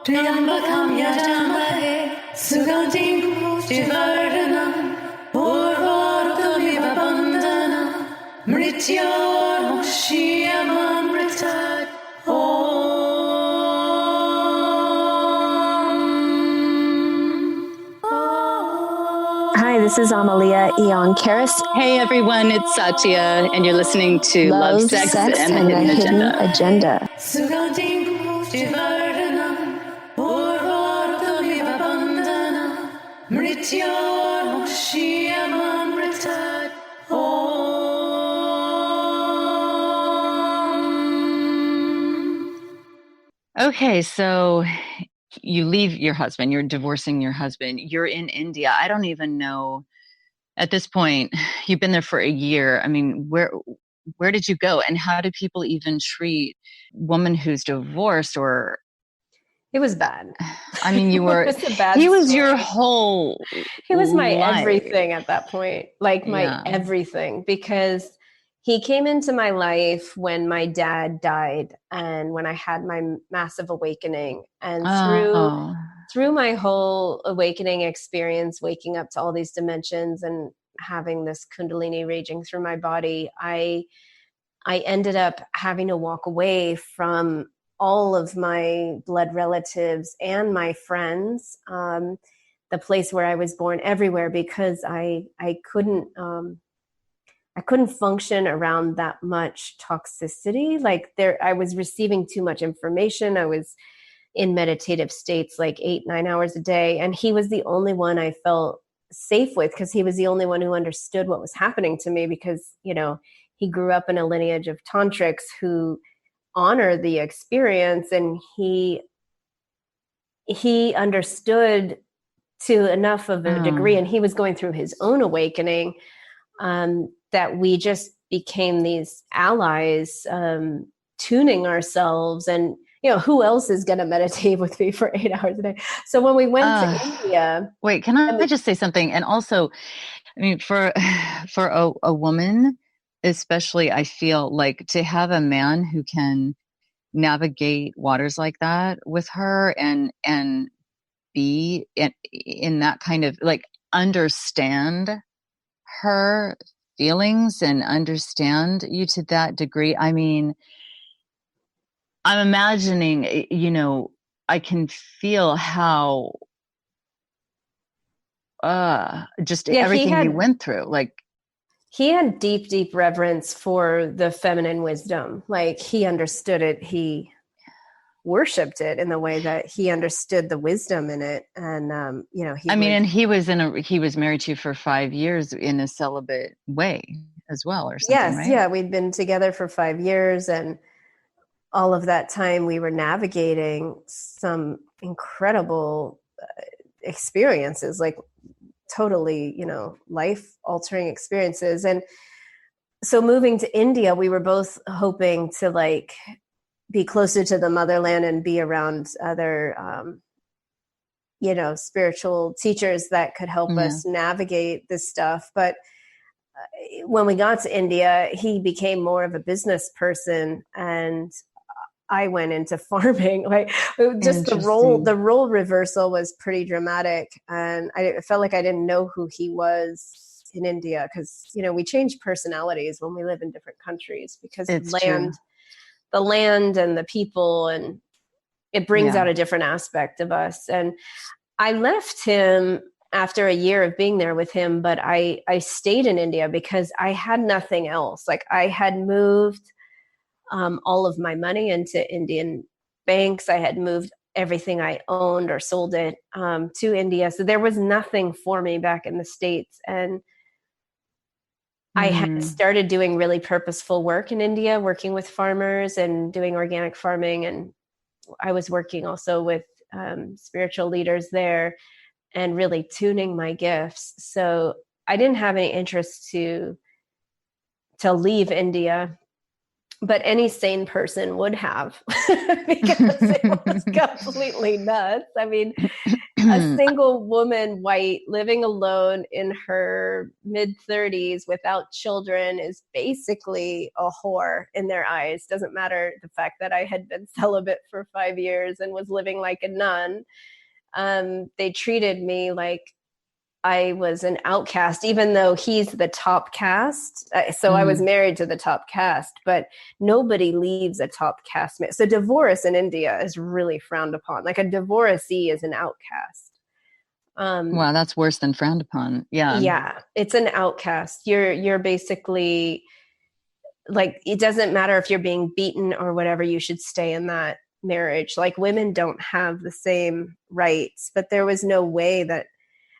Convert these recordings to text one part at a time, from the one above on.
Triambakam yajamare sugantim pustivardanam urvarukamiva bandhanam mrityurmukshyamamritat. Hi, this is Amalia Eon Karis. Hey everyone, it's Satya, and you're listening to Love, Sex, and the Hidden Agenda. Okay, so you leave your husband, you're divorcing your husband, you're in India. I don't even know at this point, you've been there for a year. I mean, where did you go, and how do people even treat woman who's divorced? Or it was bad. I mean, you were he was story. Your whole he was my life. Everything at that point, like my everything, because he came into my life when my dad died and when I had my massive awakening, and through my whole awakening experience, waking up to all these dimensions and having this kundalini raging through my body, I ended up having to walk away from all of my blood relatives and my friends, the place where I was born, everywhere, because I couldn't function around that much toxicity. Like I was receiving too much information. I was in meditative states like 8-9 hours a day. And he was the only one I felt safe with, because he was the only one who understood what was happening to me, because, you know, he grew up in a lineage of tantrics who honor the experience, and he understood to enough of a degree, and he was going through his own awakening, that we just became these allies, tuning ourselves. And you know, who else is going to meditate with me for 8 hours a day? So when we went to India... Wait, can I just say something? And also, I mean, for a woman, especially, I feel like to have a man who can navigate waters like that with her and be in that kind of, like, understand her feelings and understand you to that degree. I mean, I'm imagining, you know, I can feel how everything you went through. Like, he had deep, deep reverence for the feminine wisdom. Like, he understood it. He worshipped it in the way that he understood the wisdom in it. And, you know, and he was married to you for 5 years in a celibate way as well, or something, yes, right? Yeah. We'd been together for 5 years, and all of that time we were navigating some incredible experiences, like totally, you know, life altering experiences. And so moving to India, we were both hoping to, like, be closer to the motherland and be around other, you know, spiritual teachers that could help us navigate this stuff. But when we got to India, he became more of a business person, and I went into farming. Like, just the role reversal was pretty dramatic. And I felt like I didn't know who he was in India, because, you know, we change personalities when we live in different countries, because the land and the people, and it brings out a different aspect of us. And I left him after a year of being there with him, but I stayed in India because I had nothing else. Like, I had moved all of my money into Indian banks. I had moved everything I owned or sold it to India. So there was nothing for me back in the States. And I had started doing really purposeful work in India, working with farmers and doing organic farming. And I was working also with spiritual leaders there and really tuning my gifts. So I didn't have any interest to leave India, but any sane person would have, because it was completely nuts. I mean, a single woman, white, living alone in her mid-30s without children is basically a whore in their eyes. Doesn't matter the fact that I had been celibate for 5 years and was living like a nun. They treated me like I was an outcast, even though he's the top caste. So I was married to the top caste, but nobody leaves a top caste. So divorce in India is really frowned upon. Like a divorcee is an outcast. Wow, that's worse than frowned upon. Yeah. Yeah, it's an outcast. You're basically like, it doesn't matter if you're being beaten or whatever, you should stay in that marriage. Like women don't have the same rights, but there was no way that.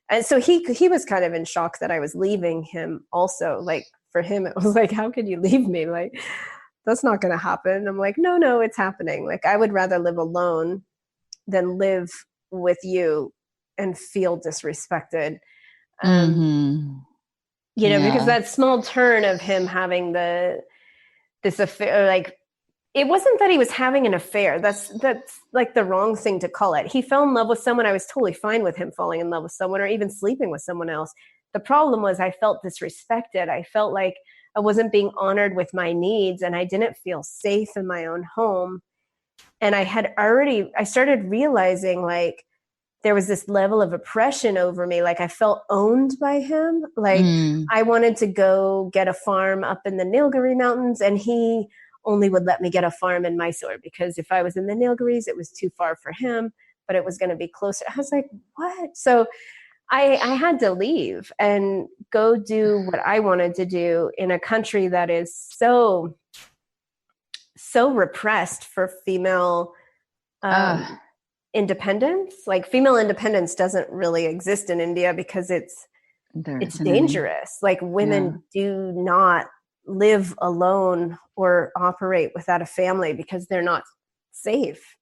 And so he was kind of in shock that I was leaving him also. Like for him, it was like, how could you leave me? Like, that's not going to happen. I'm like, no, it's happening. Like I would rather live alone than live with you and feel disrespected. You know, because that small turn of him having this affair, like, it wasn't that he was having an affair. That's like the wrong thing to call it. He fell in love with someone. I was totally fine with him falling in love with someone or even sleeping with someone else. The problem was I felt disrespected. I felt like I wasn't being honored with my needs, and I didn't feel safe in my own home. And I started realizing like there was this level of oppression over me. Like I felt owned by him. Like I wanted to go get a farm up in the Nilgiri Mountains, and he only would let me get a farm in Mysore because if I was in the Nilgiris, it was too far for him, but it was going to be closer. I was like, what? So I had to leave and go do what I wanted to do in a country that is so repressed for female independence. Like female independence doesn't really exist in India because it's dangerous. Like women do not live alone or operate without a family because they're not safe.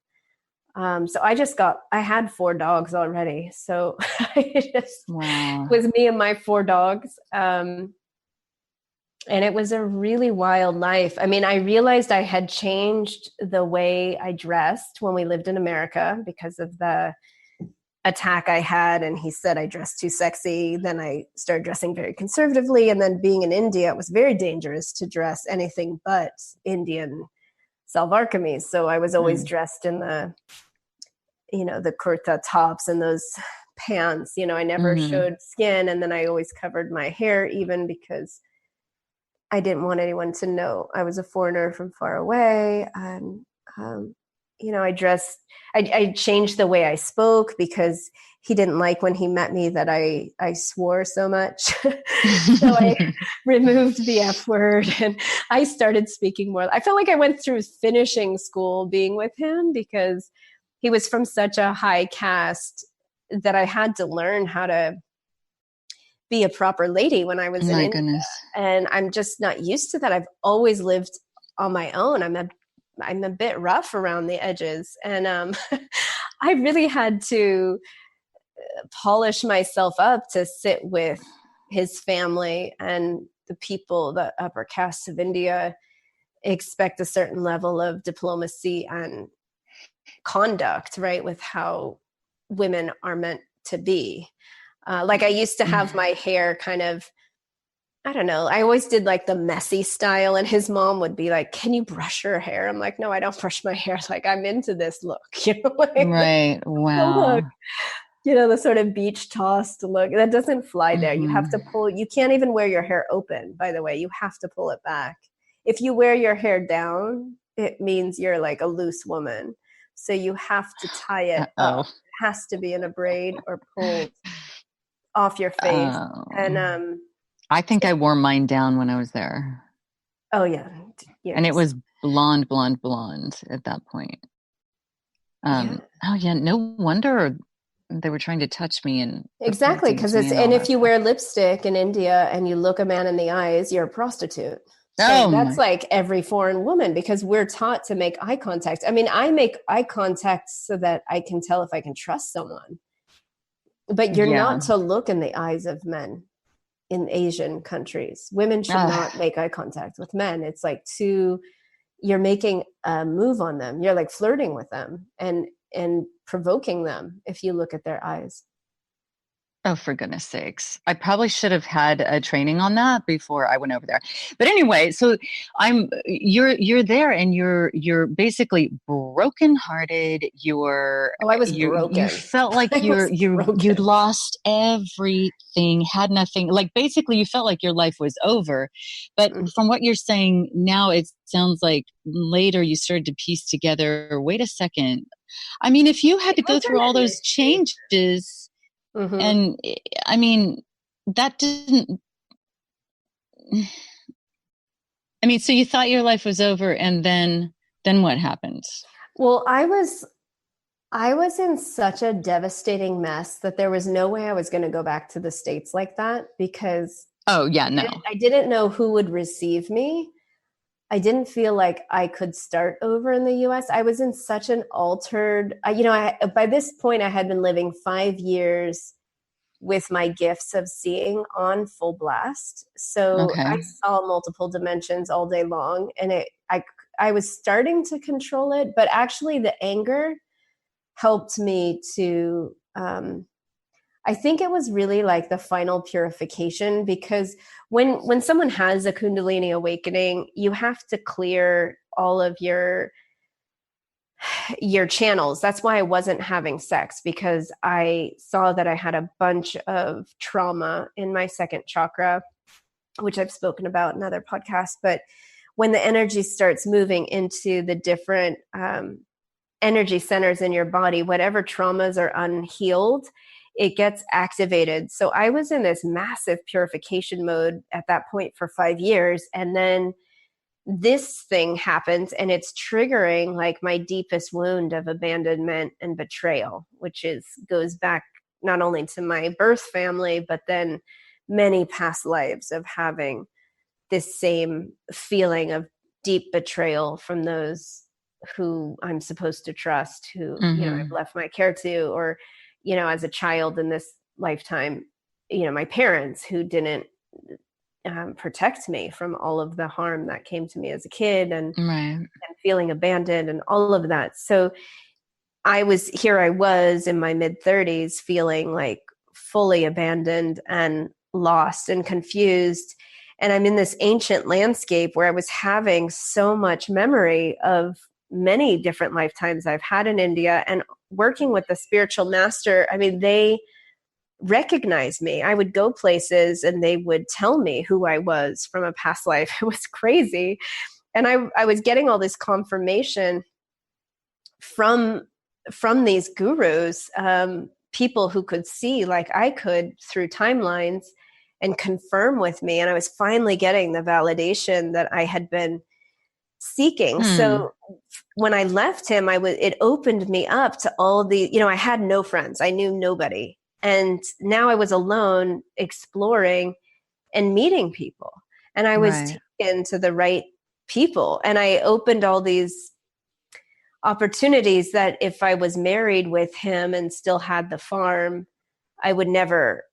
So I had 4 dogs already. So it just was me and my 4 dogs. And it was a really wild life. I mean, I realized I had changed the way I dressed when we lived in America because of the attack I had, and he said I dressed too sexy. Then I started dressing very conservatively, and then being in India, it was very dangerous to dress anything but Indian salwar kameez. So I was always dressed in the kurta tops and those pants. You know, I never showed skin, and then I always covered my hair, even because I didn't want anyone to know I was a foreigner from far away. And I changed the way I spoke because he didn't like when he met me that I swore so much. So I removed the F word and I started speaking more. I felt like I went through finishing school being with him because he was from such a high caste that I had to learn how to be a proper lady when I was in India. Goodness. And I'm just not used to that. I've always lived on my own. I'm a bit rough around the edges. And I really had to polish myself up to sit with his family, and the people, the upper castes of India expect a certain level of diplomacy and conduct, right, with how women are meant to be. Like I used to have my hair kind of, I don't know, I always did like the messy style, and his mom would be like, can you brush your hair? I'm like, no, I don't brush my hair. Like I'm into this look, like, right. Wow. Look, the sort of beach tossed look that doesn't fly there. You have to pull, you can't even wear your hair open, by the way, you have to pull it back. If you wear your hair down, it means you're like a loose woman. So you have to tie it up. It has to be in a braid or pulled off your face. And I think I wore mine down when I was there. Oh yeah. And it was blonde at that point. Oh yeah, no wonder they were trying to touch me. And exactly, because if you wear lipstick in India and you look a man in the eyes, you're a prostitute. So that's like every foreign woman, because we're taught to make eye contact. I mean, I make eye contact so that I can tell if I can trust someone. But you're not to look in the eyes of men in Asian countries. Women should not make eye contact with men. It's like you're making a move on them. You're like flirting with them. And and provoking them if you look at their eyes. Oh, for goodness sakes. I probably should have had a training on that before I went over there. But anyway, so you're there and you're basically brokenhearted. I was You broken. felt like I was you'd broken. lost everything, had nothing. Like basically you felt like your life was over. But Mm. from what you're saying now, it sounds like later you started to piece together, wait a second. I mean, if you had It to go through wasn't all those initially. changes, Mm-hmm. and I mean, that didn't, I mean, so you thought your life was over and then what happened? Well, I was in such a devastating mess that there was no way I was going to go back to the States like that, because Oh, yeah, no. I didn't know who would receive me. I didn't feel like I could start over in the US. I was in such an altered, by this point, I had been living 5 years with my gifts of seeing on full blast. So Okay. I saw multiple dimensions all day long, and I was starting to control it, but actually the anger helped me to, I think it was really like the final purification, because when someone has a Kundalini awakening, you have to clear all of your channels. That's why I wasn't having sex, because I saw that I had a bunch of trauma in my second chakra, which I've spoken about in other podcasts. But when the energy starts moving into the different energy centers in your body, whatever traumas are unhealed, it gets activated. So I was in this massive purification mode at that point for 5 years. And then this thing happens, and it's triggering like my deepest wound of abandonment and betrayal, which goes back not only to my birth family, but then many past lives of having this same feeling of deep betrayal from those who I'm supposed to trust, who, I've left my care to, or, as a child in this lifetime, my parents who didn't protect me from all of the harm that came to me as a kid, and feeling abandoned and all of that. So I was in my mid 30s feeling like fully abandoned and lost and confused. And I'm in this ancient landscape where I was having so much memory of many different lifetimes I've had in India, and working with the spiritual master. I mean, they recognize me. I would go places and they would tell me who I was from a past life. It was crazy. And I was getting all this confirmation from these gurus, people who could see like I could through timelines and confirm with me. And I was finally getting the validation that I had been seeking. So when I left him, it opened me up to all the, I had no friends. I knew nobody. And now I was alone, exploring and meeting people. And I was taken to the right people. And I opened all these opportunities that if I was married with him and still had the farm, I would never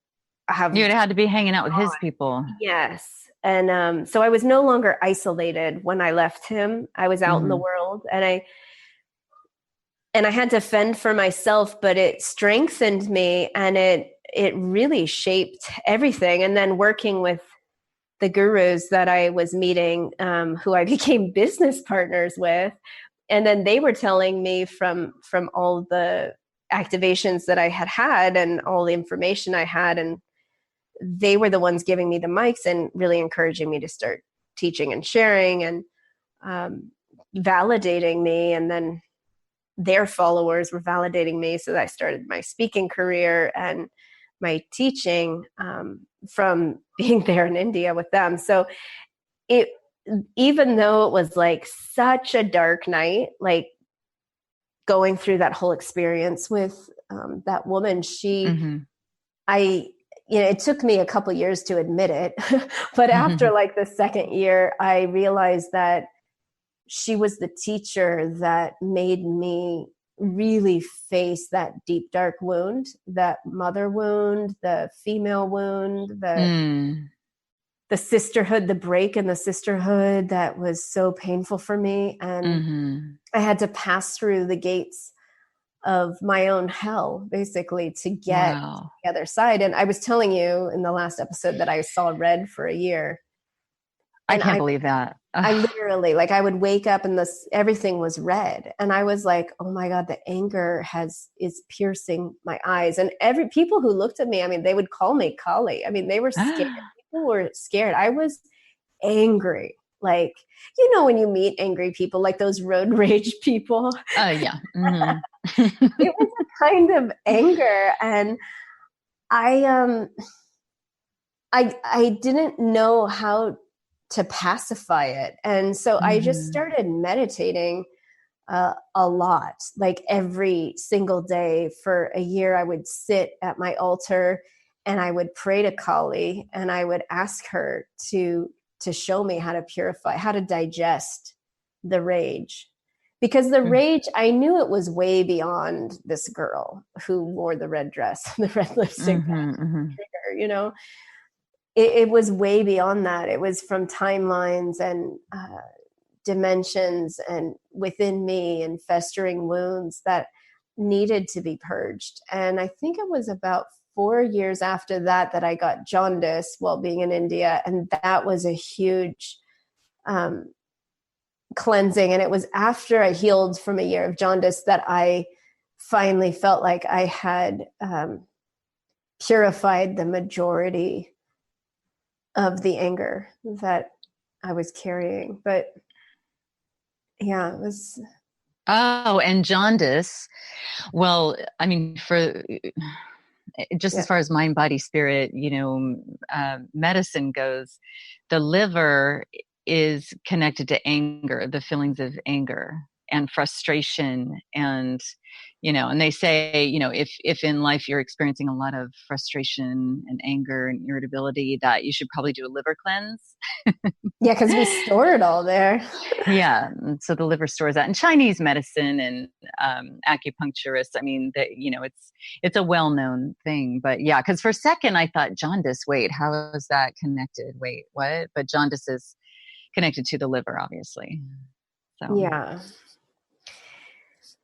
have. You'd had to be hanging out with his people. Yes. And so I was no longer isolated when I left him. I was out in the world, and I had to fend for myself, but it strengthened me, and it really shaped everything. And then working with the gurus that I was meeting, who I became business partners with, and then they were telling me from all the activations that I had and all the information I had, and they were the ones giving me the mics and really encouraging me to start teaching and sharing, and validating me. And then their followers were validating me. So I started my speaking career and my teaching, from being there in India with them. So even though it was like such a dark night, like going through that whole experience with that woman, it took me a couple years to admit it, but after like the second year, I realized that she was the teacher that made me really face that deep, dark wound, that mother wound, the female wound, the sisterhood, the break in the sisterhood that was so painful for me. And I had to pass through the gates of my own hell, basically, to get to Wow. the other side. And I was telling you in the last episode that I saw red for a year. I And can't believe that. I Ugh. literally, like, I would wake up and everything was red. And I was like, oh my God, the anger is piercing my eyes. And people who looked at me, I mean, they would call me Kali. I mean, they were scared. People were scared. I was angry. Like, when you meet angry people, like those road rage people, Yeah. Mm-hmm. it was a kind of anger. And I didn't know how to pacify it. And so I just started meditating a lot, like every single day for a year. I would sit at my altar and I would pray to Kali, and I would ask her to show me how to purify, how to digest the rage. Because the rage, I knew it was way beyond this girl who wore the red dress, the red lipstick, trigger, it was way beyond that. It was from timelines and dimensions and within me and festering wounds that needed to be purged. And I think it was about 4 years after that I got jaundice while being in India. And that was a huge cleansing. And it was after I healed from a year of jaundice that I finally felt like I had purified the majority of the anger that I was carrying. But yeah, it was. Oh, and jaundice. Well, I mean, for just as far as mind, body, spirit, medicine goes, the liver is connected to anger, the feelings of anger and frustration. And, and they say, if in life you're experiencing a lot of frustration and anger and irritability, that you should probably do a liver cleanse. Yeah, because we store it all there. Yeah, and so the liver stores that. And Chinese medicine and acupuncturists, I mean, it's a well-known thing. But yeah, because for a second I thought jaundice. Wait, how is that connected? Wait, what? But jaundice is connected to the liver, obviously. So yeah.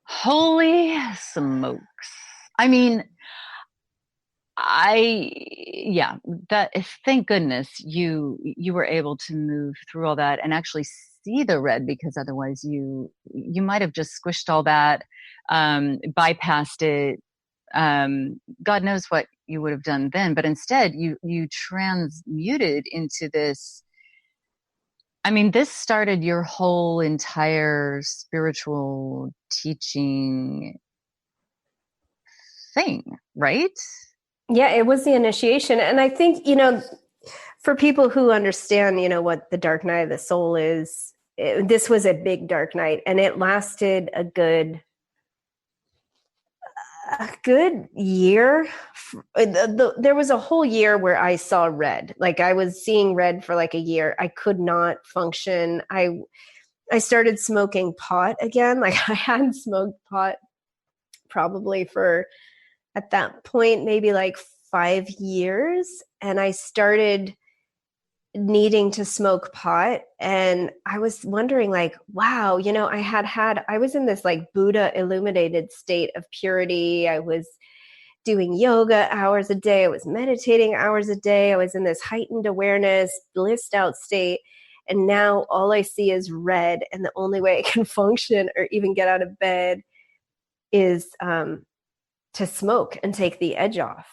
Holy smokes! I mean, thank goodness you were able to move through all that and actually see the red, because otherwise you might have just squished all that, bypassed it. God knows what you would have done then, but instead you transmuted into this. I mean, this started your whole entire spiritual teaching thing, right? Yeah, it was the initiation. And I think, for people who understand, what the dark night of the soul is, this was a big dark night, and it lasted a good year. There was a whole year where I saw red. Like, I was seeing red for like a year. I could not function. I started smoking pot again. Like, I hadn't smoked pot probably for, at that point, maybe like 5 years. And I started needing to smoke pot. And I was wondering, like, wow, I was in this like Buddha illuminated state of purity. I was doing yoga hours a day. I was meditating hours a day. I was in this heightened awareness, blissed out state. And now all I see is red. And the only way I can function or even get out of bed is to smoke and take the edge off.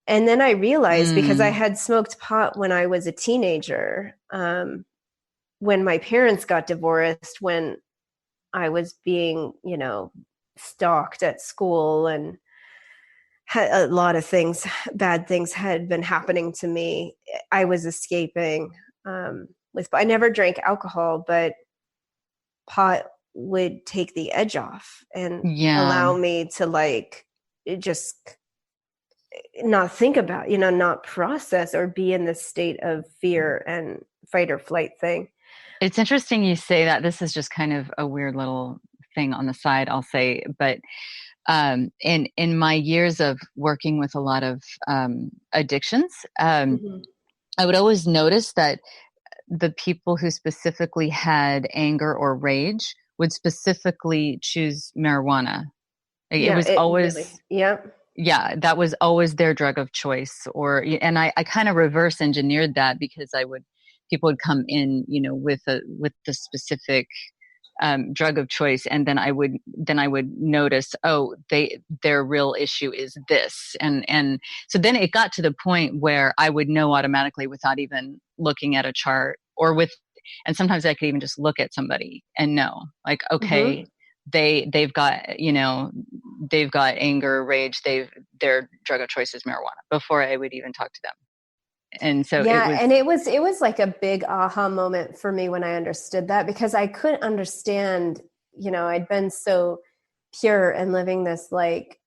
And then I realized, because I had smoked pot when I was a teenager, when my parents got divorced, when I was being, stalked at school, and a lot of things, bad things had been happening to me. I was escaping I never drank alcohol, but pot would take the edge off and allow me to like just not think about, not process or be in this state of fear and fight or flight thing. It's interesting you say that. This is just kind of a weird little thing on the side, I'll say, but in my years of working with a lot of addictions, I would always notice that the people who specifically had anger or rage would specifically choose marijuana It Yeah, was it always, really, yeah. yeah, that was always their drug of choice. And I kind of reverse engineered that because people would come in, with the specific drug of choice, and then I would notice, oh, their real issue is this, and so then it got to the point where I would know automatically without even looking at a chart, and sometimes I could even just look at somebody and know, like, Mm-hmm. okay, they've got anger, rage, their drug of choice is marijuana before I would even talk to them. And so it Yeah, was, and it was like a big aha moment for me when I understood that, because I couldn't understand, I'd been so pure and living this like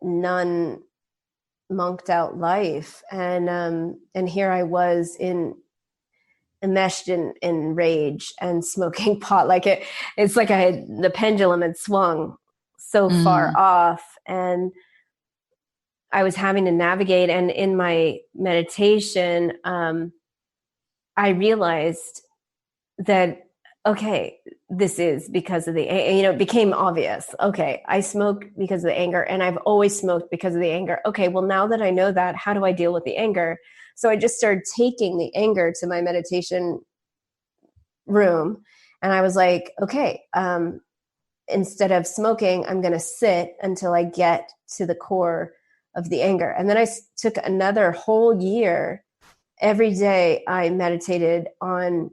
nun monked out life, and here I was enmeshed in rage and smoking pot. Like it's like the pendulum had swung so far mm, off, and I was having to navigate. And in my meditation, I realized that, okay, this is because of it became obvious. Okay, I smoke because of the anger, and I've always smoked because of the anger. Okay, well, now that I know that, how do I deal with the anger? So I just started taking the anger to my meditation room, and I was like, okay, instead of smoking, I'm going to sit until I get to the core of the anger. And then I took another whole year. Every day I meditated on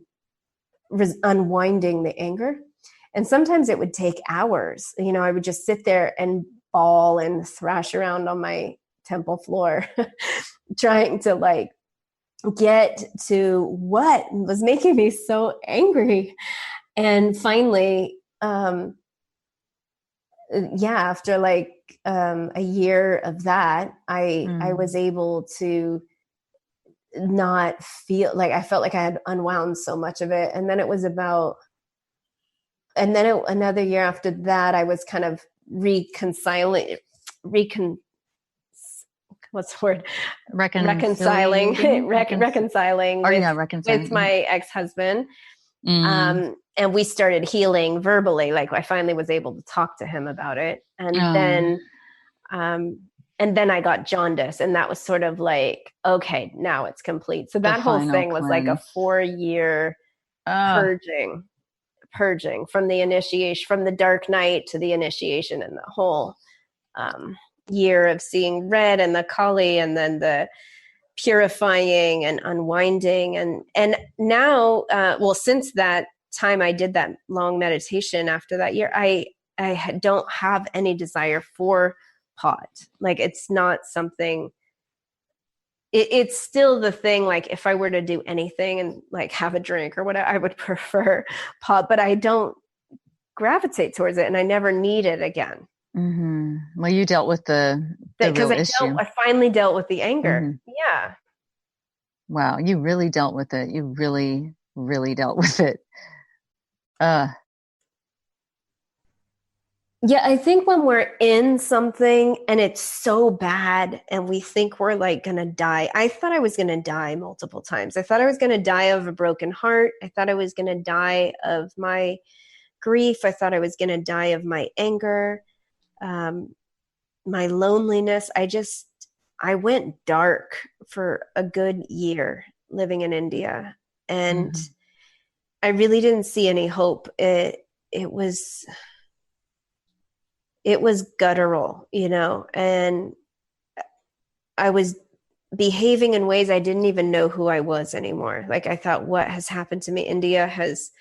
unwinding the anger. And sometimes it would take hours. I would just sit there and bawl and thrash around on my temple floor, trying to like get to what was making me so angry. And finally, after like a year of that, I was able to not feel like, I felt like I had unwound so much of it. And then it was another year after that, I was kind of reconciling what's the word? Reconciling oh with yeah, reconciling with my ex-husband. mm. And we started healing verbally. Like I finally was able to talk to him about it. Oh, And then I got jaundice, and that was sort of like, okay, now it's complete. So the that whole final thing was like a cleanse. 4-year Oh, purging from the initiation, from the dark night to the initiation, and the whole year of seeing red and the Kali, and then the purifying and unwinding. And now, since that time I did that long meditation after that year, I don't have any desire for pot. Like it's not something, it's still the thing. Like if I were to do anything and like have a drink or whatever, I would prefer pot, but I don't gravitate towards it, and I never need it again. mm-hmm. Well, you dealt with the Because real issue. I finally dealt with the anger. Mm-hmm. Yeah. Wow, you really dealt with it. You really, really dealt with it. Uh, Yeah, I think when we're in something and it's so bad and we think we're like going to die. I thought I was going to die multiple times. I thought I was going to die of a broken heart. I thought I was going to die of my grief. I thought I was going to die of my anger, my loneliness. I went dark for a good year living in India, and mm-hmm. I really didn't see any hope. It was guttural, and I was behaving in ways I didn't even know who I was anymore. Like I thought, what has happened to me? India has,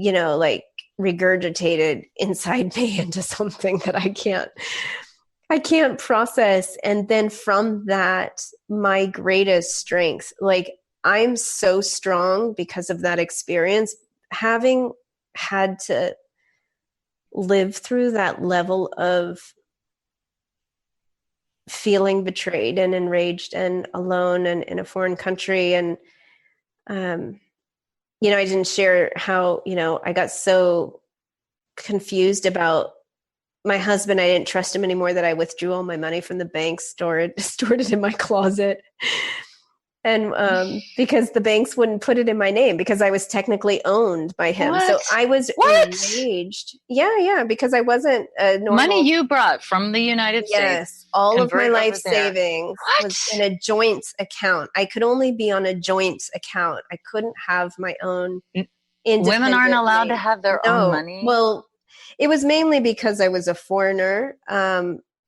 like regurgitated inside me into something that I can't process. And then from that, my greatest strength, like I'm so strong because of that experience, having had to live through that level of feeling betrayed and enraged and alone and in a foreign country. And, I didn't share how, I got so confused about my husband. I didn't trust him anymore, that I withdrew all my money from the bank, stored it in my closet. And because the banks wouldn't put it in my name because I was technically owned by him. What? So I was enraged. Yeah, because I wasn't a normal. Money you brought from the United States. Yes, all of my converted life over there. savings What? was in a joint account. I could only be on a joint account. I couldn't have my own independent Women aren't allowed to name. have their own money? Well, it was mainly because I was a foreigner.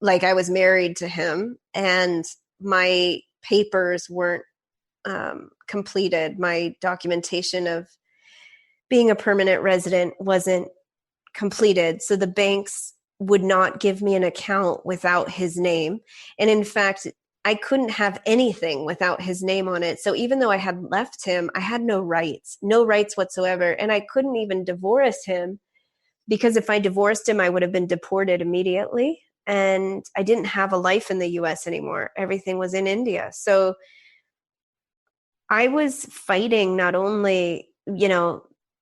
Like I was married to him and my papers weren't completed. My documentation of being a permanent resident wasn't completed. So the banks would not give me an account without his name. And in fact, I couldn't have anything without his name on it. So even though I had left him, I had no rights whatsoever. And I couldn't even divorce him because if I divorced him, I would have been deported immediately. And I didn't have a life in the US anymore. Everything was in India. So I was fighting not only,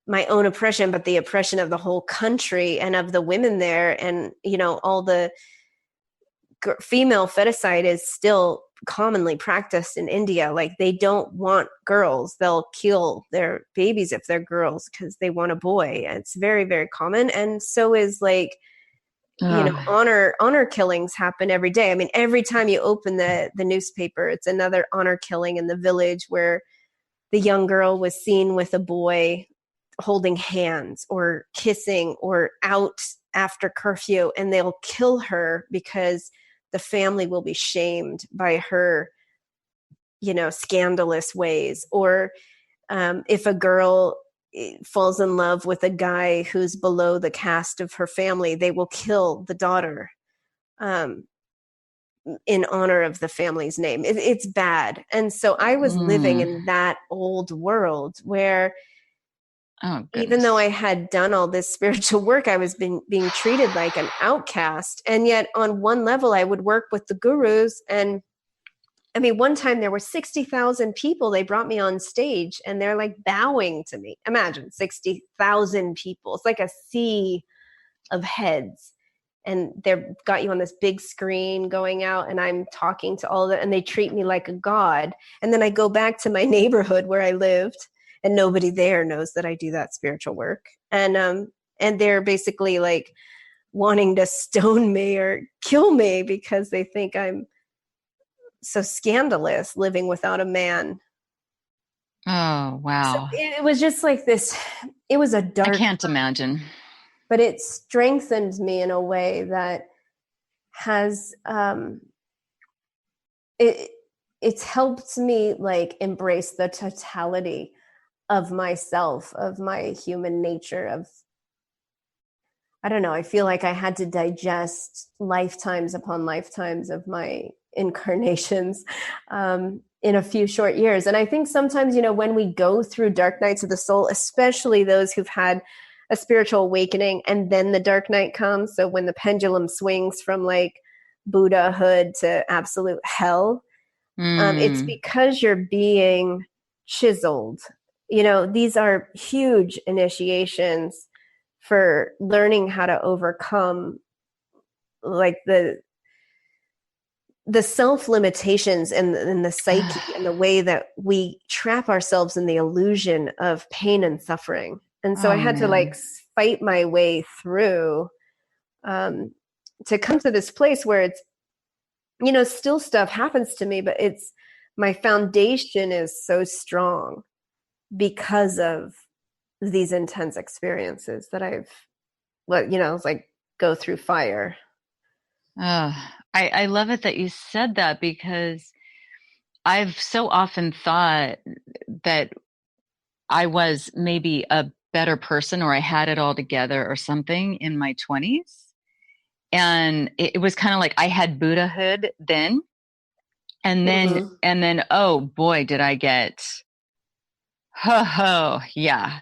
my own oppression, but the oppression of the whole country and of the women there. And, all the female feticide is still commonly practiced in India. Like they don't want girls. They'll kill their babies if they're girls because they want a boy. And it's very, very common. And so is honor killings happen every day. I mean, every time you open the newspaper, it's another honor killing in the village where the young girl was seen with a boy holding hands or kissing or out after curfew, and they'll kill her because the family will be shamed by her, scandalous ways. Or if a girl falls in love with a guy who's below the caste of her family, they will kill the daughter in honor of the family's name. It's bad. And so I was living in that old world where even though I had done all this spiritual work, I was being treated like an outcast. And yet on one level, I would work with the gurus. And I mean, one time there were 60,000 people. They brought me on stage and they're like bowing to me. Imagine 60,000 people. It's like a sea of heads. And they've got you on this big screen going out and I'm talking to all of them and they treat me like a god. And then I go back to my neighborhood where I lived and nobody there knows that I do that spiritual work. And they're basically like wanting to stone me or kill me because they think I'm so scandalous living without a man. Oh, wow. So it was just like this. It was a dark. I can't imagine. But it strengthened me in a way that has it's helped me like embrace the totality of myself, of my human nature, of I don't know, I feel like I had to digest lifetimes upon lifetimes of my incarnations in a few short years. And I think sometimes, when we go through dark nights of the soul, especially those who've had a spiritual awakening and then the dark night comes, so when the pendulum swings from like Buddhahood to absolute hell, it's because you're being chiseled. These are huge initiations for learning how to overcome like the self limitations and the psyche and the way that we trap ourselves in the illusion of pain and suffering. And so I had to like fight my way through to come to this place where it's, still stuff happens to me, but it's my foundation is so strong because of these intense experiences that I've, it's like go through fire. I love it that you said that because I've so often thought that I was maybe a better person or I had it all together or something in my 20s. And it was kind of like I had Buddhahood then. And then, oh boy, did I get, yeah.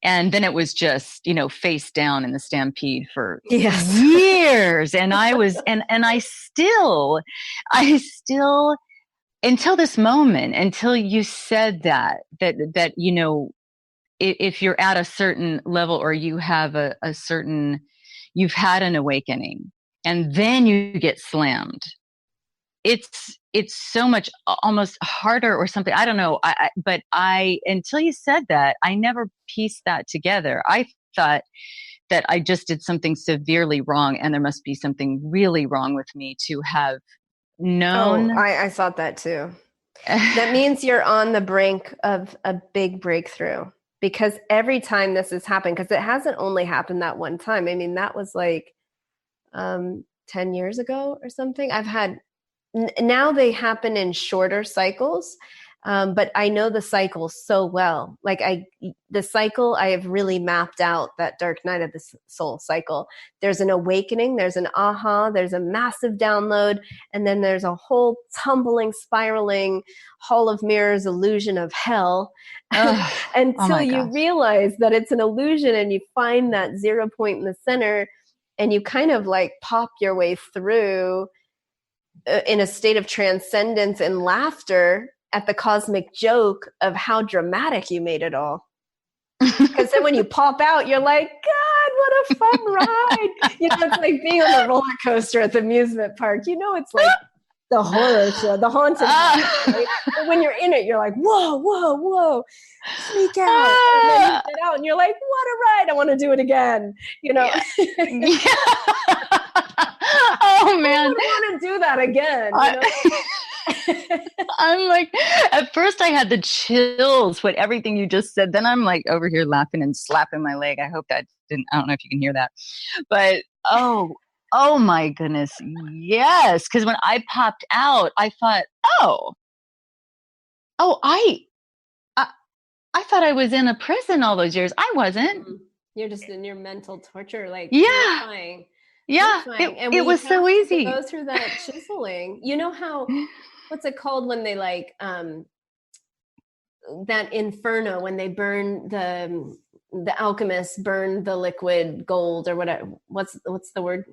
And then it was just, face down in the stampede for years. And I was, and I still, until this moment, until you said that, if you're at a certain level or you have a certain, you've had an awakening and then you get slammed, it's it's so much almost harder or something. I don't know. But until you said that, I never pieced that together. I thought that I just did something severely wrong, and there must be something really wrong with me to have known. Oh, I thought that too. That means you're on the brink of a big breakthrough, because every time this has happened, because it hasn't only happened that one time. I mean, that was like 10 years ago or something. I've had, now they happen in shorter cycles. But I know the cycle so well. Like the cycle, I have really mapped out that dark night of the soul cycle. There's an awakening, there's an aha, there's a massive download, and then there's a whole tumbling, spiraling hall of mirrors illusion of hell until you realize that it's an illusion, and you find that 0 point in the center, and you kind of like pop your way through in a state of transcendence and laughter at the cosmic joke of how dramatic you made it all. Because then when you pop out, you're like, God, what a fun ride. It's like being on a roller coaster at the amusement park. It's like the horror show, the haunted house, right? But when you're in it, you're like, whoa, whoa, whoa, freak out. And then you get out and you're like, what a ride. I want to do it again. Yeah. Oh, man. I want to do that again. I'm like, at first I had the chills with everything you just said. Then I'm like over here laughing and slapping my leg. I hope that didn't, I don't know if you can hear that, but oh my goodness. Yes. Cause when I popped out, I thought, I thought I was in a prison all those years. I wasn't. You're just in your mental torture. Like, terrifying. Yeah. It was so easy. Go through that chiseling. You know how, what's it called when they like, that inferno, when they burn the alchemists burn the liquid gold or whatever, what's the word?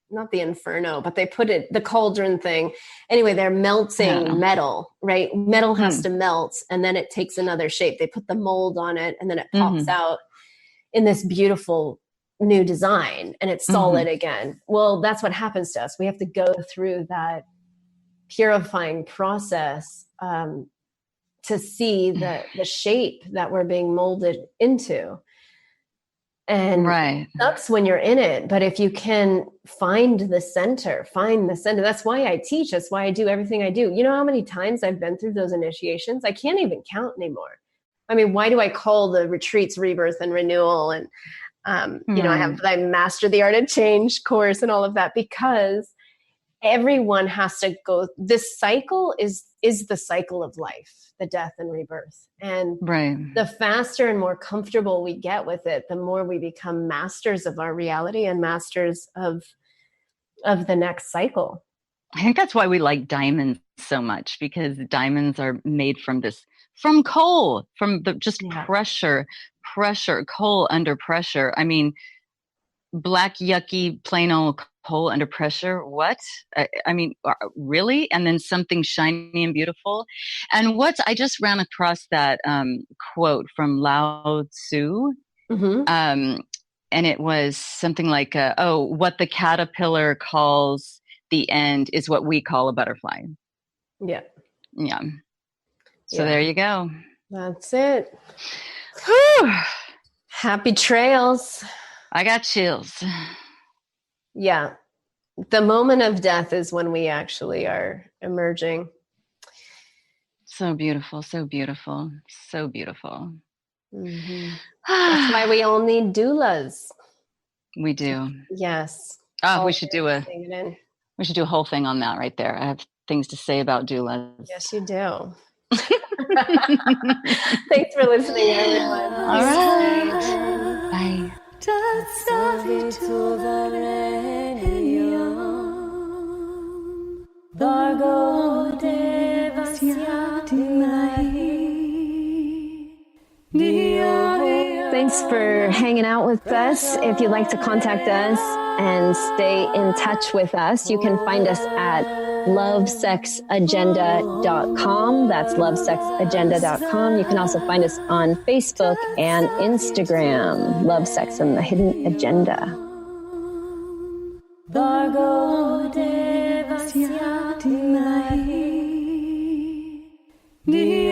Not the inferno, but they put it, the cauldron thing. Anyway, they're melting metal, right? Metal has to melt, and then it takes another shape. They put the mold on it, and then it pops out in this beautiful new design, and it's solid again. Well, that's what happens to us. We have to go through that purifying process to see the shape that we're being molded into. And it sucks when you're in it, but if you can find the center, that's why I teach. That's why I do everything I do. You know how many times I've been through those initiations? I can't even count anymore. I mean, why do I call the retreats rebirth and renewal? And, I have my Master the Art of Change course and all of that, because everyone has to go. This cycle is the cycle of life, the death and rebirth. And the faster and more comfortable we get with it, the more we become masters of our reality and masters of the next cycle. I think that's why we like diamonds so much, because diamonds are made from coal, from the just pressure, coal under pressure. I mean, black, yucky, plain old coal under pressure. What? I mean, really? And then something shiny and beautiful. And I just ran across that quote from Lao Tzu. And it was something like, what the caterpillar calls the end is what we call a butterfly. Yeah. So there you go. That's it. Whew. Happy trails. I got chills. Yeah. The moment of death is when we actually are emerging. So beautiful, so beautiful, so beautiful. That's why we all need doulas. We do. Yes. Oh, we should do a whole thing on that right there. I have things to say about doulas. Yes, you do. Thanks for listening, everyone. All right. Bye. Thanks for hanging out with us. If you'd like to contact us and stay in touch with us, you can find us at lovesexagenda.com. That's lovesexagenda.com. You can also find us on Facebook and Instagram, Love, Sex, and the Hidden Agenda. Bhargo devasya dhimai Didnt.